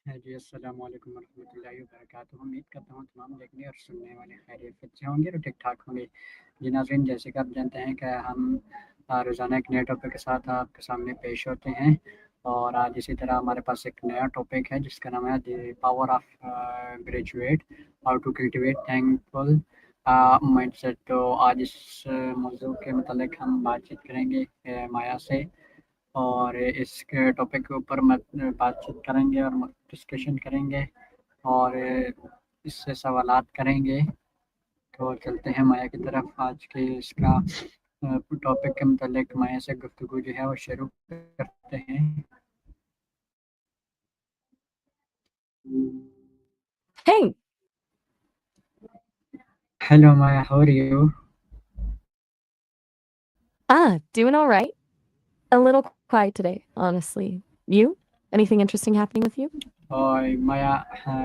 है जी, अस्सलाम वालेकुम वरहमतुल्लाहि वबरकातुहू। उम्मीद करता हूँ तमाम देखने और सुनने वाले खैरियत से होंगे और ठीक-ठाक होंगे। जी नाज़रीन, जैसे कि आप जानते हैं कि हम रोज़ाना एक नए टॉपिक के साथ आपके सामने पेश होते हैं और आज इसी तरह हमारे पास एक नया टॉपिक है जिसका नाम है the power of gratitude, how to cultivate thankful mindset. तो आज इस मौज़ू के मुतालिक हम बातचीत करेंगे माया से और इस टॉपिक के ऊपर बातचीत करेंगे और डिस्कशन करेंगे और इससे सवालात करेंगे। तो चलते हैं माया की तरफ। आज के इसका टॉपिक के मुतालिक माया से गुफ्तगू जो है वो शुरू करते हैं। Hey, Hello Maya, how are you? doing all right. A little quiet today, honestly. You? Anything interesting happening with you? Maya,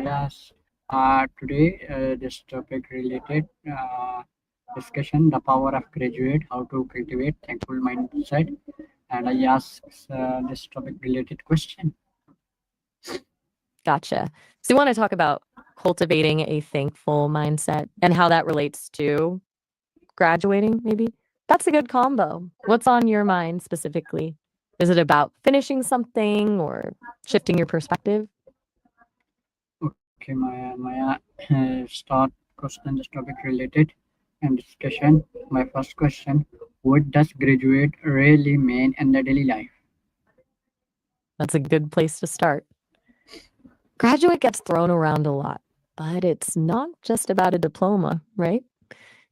yes. Today this topic related discussion, the power of graduate, how to cultivate thankful mindset, and I ask this topic related question. Gotcha. So, you want to talk about cultivating a thankful mindset and how that relates to graduating, maybe? That's a good combo. What's on your mind specifically? Is it about finishing something or shifting your perspective? Okay, Maya, start question this topic related and discussion. My first question: what does graduate really mean in the daily life? That's a good place to start. Graduate gets thrown around a lot, but it's not just about a diploma, right?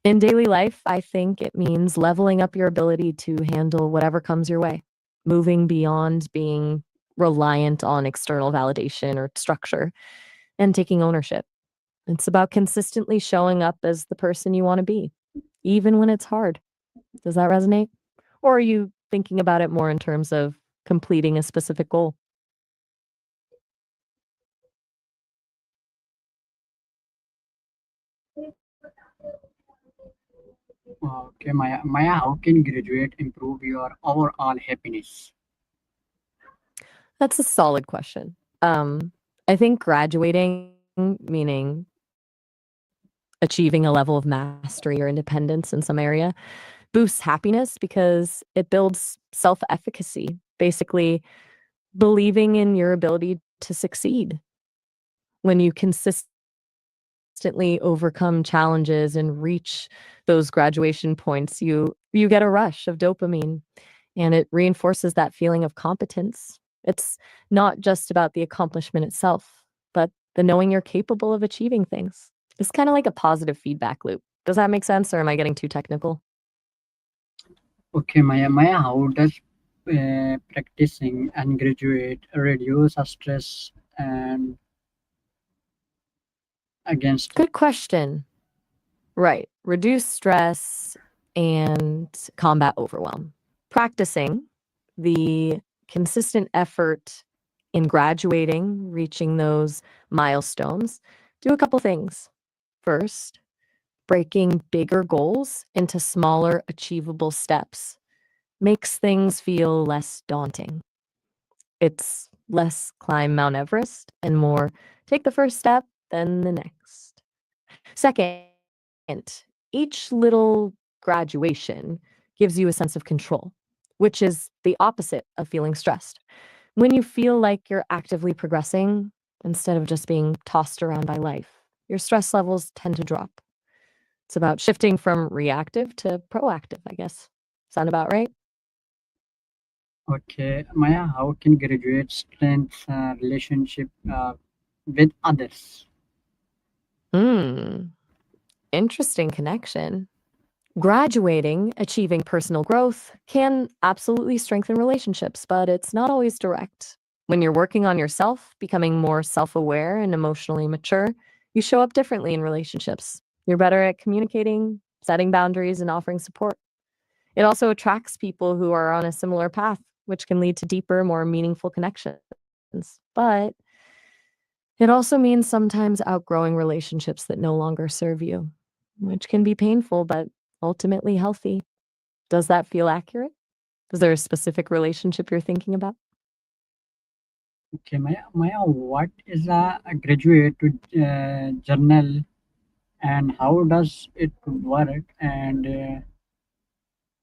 In daily life, I think it means leveling up your ability to handle whatever comes your way, moving beyond being reliant on external validation or structure, and taking ownership. It's about consistently showing up as the person you want to be, even when it's hard. Does that resonate? Or are you thinking about it more in terms of completing a specific goal? Okay, Maya, how can graduate improve your overall happiness? That's a solid question. I think graduating, meaning achieving a level of mastery or independence in some area, boosts happiness because it builds self efficacy, basically, believing in your ability to succeed. When you consistently overcome challenges and reach those graduation points, you get a rush of dopamine and it reinforces that feeling of competence. It's not just about the accomplishment itself, but the knowing you're capable of achieving things. It's kind of like a positive feedback loop. Does that make sense or am I getting too technical? Okay, Maya, how does practicing and graduate reduce our stress and against it? Good question. Right. Reduce stress and combat overwhelm. Practicing the consistent effort in graduating, reaching those milestones, do a couple things. First, breaking bigger goals into smaller, achievable steps makes things feel less daunting. It's less climb Mount Everest and more take the first step, then the next. Second, each little graduation gives you a sense of control, which is the opposite of feeling stressed. When you feel like you're actively progressing instead of just being tossed around by life, your stress levels tend to drop. It's about shifting from reactive to proactive, I guess. Sound about right? Okay, Maya, how can graduate strengthen relationship with others? Hmm, interesting connection. Graduating, achieving personal growth can absolutely strengthen relationships, but it's not always direct. When you're working on yourself, becoming more self aware and emotionally mature, you show up differently in relationships. You're better at communicating, setting boundaries, and offering support. It also attracts people who are on a similar path, which can lead to deeper, more meaningful connections. But it also means sometimes outgrowing relationships that no longer serve you, which can be painful, but ultimately healthy. Does that feel accurate? Is there a specific relationship you're thinking about? Okay, Maya, what is a graduate journal and how does it work? And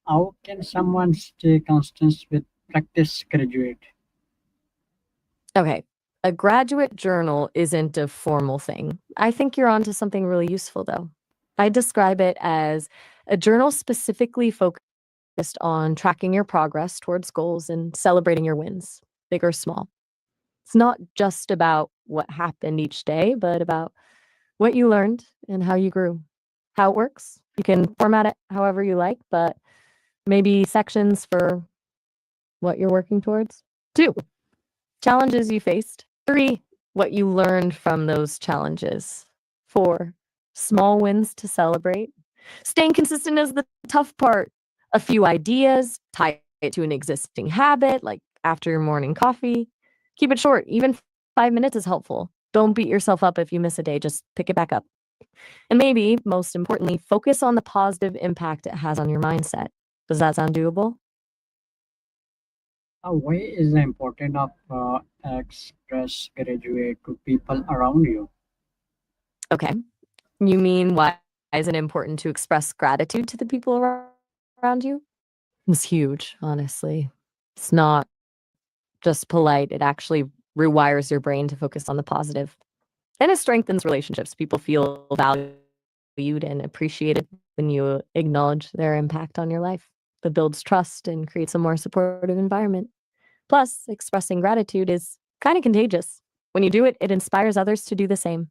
how can someone stay constant with practice graduate? Okay. A graduate journal isn't a formal thing. I think you're onto something really useful, though. I describe it as a journal specifically focused on tracking your progress towards goals and celebrating your wins, big or small. It's not just about what happened each day, but about what you learned and how you grew. How it works, you can format it however you like, but maybe sections for what you're working towards. 2, challenges you faced. 3, what you learned from those challenges. 4, small wins to celebrate. Staying consistent is the tough part. A few ideas, tie it to an existing habit, like after your morning coffee. Keep it short, even 5 minutes is helpful. Don't beat yourself up if you miss a day, just pick it back up. And maybe, most importantly, focus on the positive impact it has on your mindset. Does that sound doable? Why is the importance of express graduate to people around you? Okay. You mean why is it important to express gratitude to the people around you? It's huge, honestly. It's not just polite, it actually rewires your brain to focus on the positive. And it strengthens relationships. People feel valued and appreciated when you acknowledge their impact on your life. It builds trust and creates a more supportive environment. Plus, expressing gratitude is kind of contagious. When you do it, it inspires others to do the same.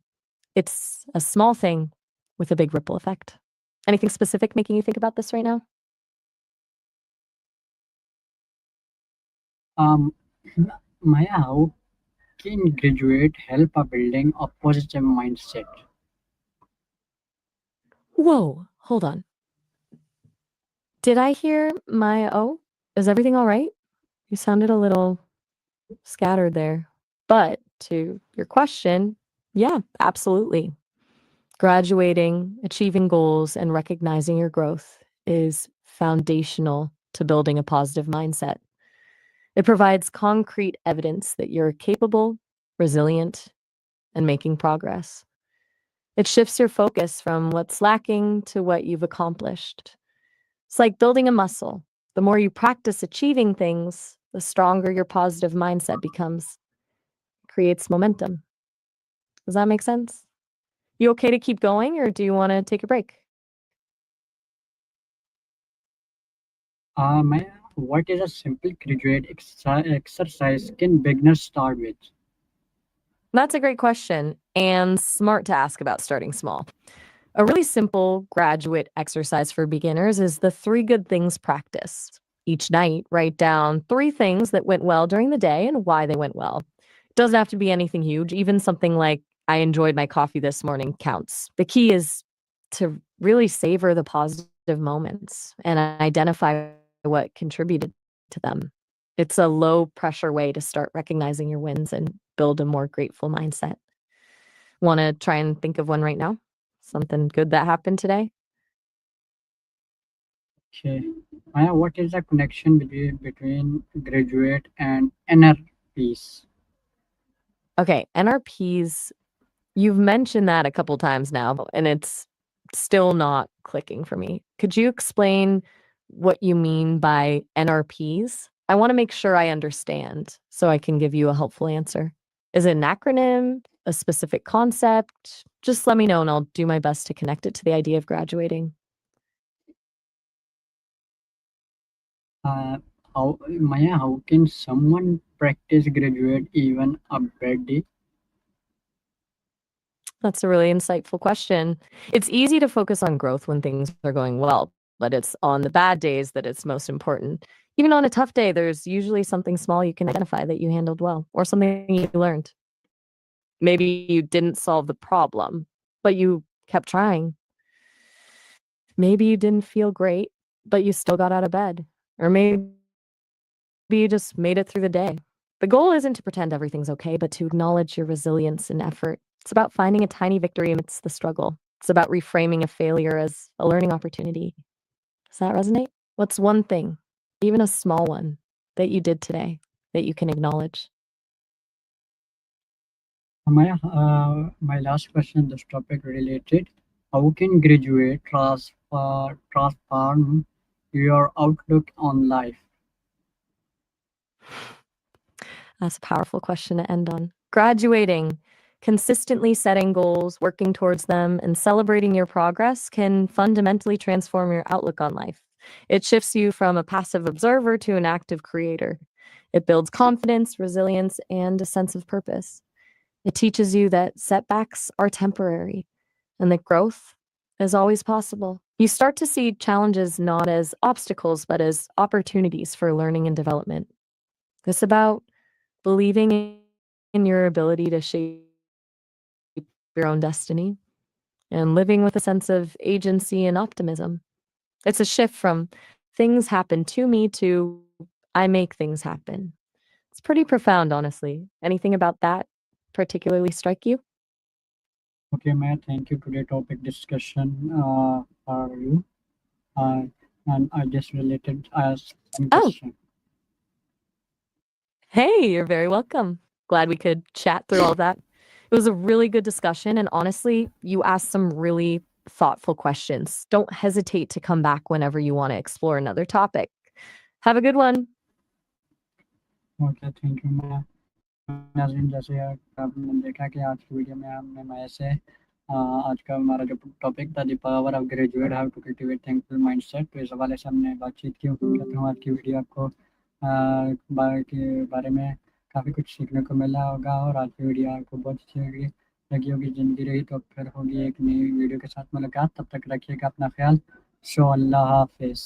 It's a small thing with a big ripple effect. Anything specific making you think about this right now? Um, Maya, how can graduate help a building a positive mindset? Whoa, hold on. Did I hear my oh? Is everything all right? You sounded a little scattered there. But to your question, yeah, absolutely. Graduating, achieving goals, and recognizing your growth is foundational to building a positive mindset. It provides concrete evidence that you're capable, resilient, and making progress. It shifts your focus from what's lacking to what you've accomplished. It's like building a muscle. The more you practice achieving things, the stronger your positive mindset becomes. Creates momentum. Does that make sense? You okay to keep going or do you want to take a break? Maya, what is a simple graduate exercise can beginners start with? That's a great question and smart to ask about starting small. A really simple graduate exercise for beginners is the 3 good things practice. Each night, write down 3 things that went well during the day and why they went well. It doesn't have to be anything huge, even something like, I enjoyed my coffee this morning counts. The key is to really savor the positive moments and identify what contributed to them. It's a low pressure way to start recognizing your wins and build a more grateful mindset. Want to try and think of one right now? Something good that happened today? Okay. Maya, what is the connection between graduate and inner peace? Okay, NRPs, you've mentioned that a couple times now, and it's still not clicking for me. Could you explain what you mean by NRPs? I want to make sure I understand so I can give you a helpful answer. Is it an acronym, a specific concept? Just let me know and I'll do my best to connect it to the idea of graduating. Uh, how can someone practice graduate even a bad day? That's a really insightful question. It's easy to focus on growth when things are going well, but it's on the bad days that it's most important. Even on a tough day, there's usually something small you can identify that you handled well or something you learned. Maybe you didn't solve the problem, but you kept trying. Maybe you didn't feel great, but you still got out of bed. Or maybe you just made it through the day. The goal isn't to pretend everything's okay, but to acknowledge your resilience and effort. It's about finding a tiny victory amidst the struggle. It's about reframing a failure as a learning opportunity. Does that resonate? What's one thing, even a small one, that you did today that you can acknowledge? My last question, this topic related. How can graduate transform your outlook on life? That's a powerful question to end on. Graduating, consistently setting goals, working towards them, and celebrating your progress can fundamentally transform your outlook on life. It shifts you from a passive observer to an active creator. It builds confidence, resilience, and a sense of purpose. It teaches you that setbacks are temporary and that growth is always possible. You start to see challenges not as obstacles, but as opportunities for learning and development. It's about believing in your ability to shape your own destiny and living with a sense of agency and optimism. It's a shift from things happen to me to I make things happen. It's pretty profound, honestly. Anything about that particularly strike you? Okay, Matt, thank you. Today topic discussion for you. Uh, and I just related as one Oh, question. hey, you're very welcome. Glad we could chat through all of that. It was a really good discussion, and honestly, you asked some really thoughtful questions. Don't hesitate to come back whenever you want to explore another topic. Have a good one. Okay, thank you. मैं नाज़रीन, जैसे आपने देखा कि आज की video में हमने मैं ऐसे आज का हमारा जो टॉपिक था, the power of gratitude, how to cultivate thankful mindset, तो इस हवाले से हमने बातचीत की। उम्मीद करता हूँ आज की वीडियो आपको के बारे में काफ़ी कुछ सीखने को मिला होगा और आज की वीडियो आपको बहुत अच्छी लगी होगी। ज़िंदगी रही तो फिर होगी एक नई वीडियो के साथ मुलाकात। तब तक रखिएगा अपना ख्याल। सो अल्लाह हाफिज़।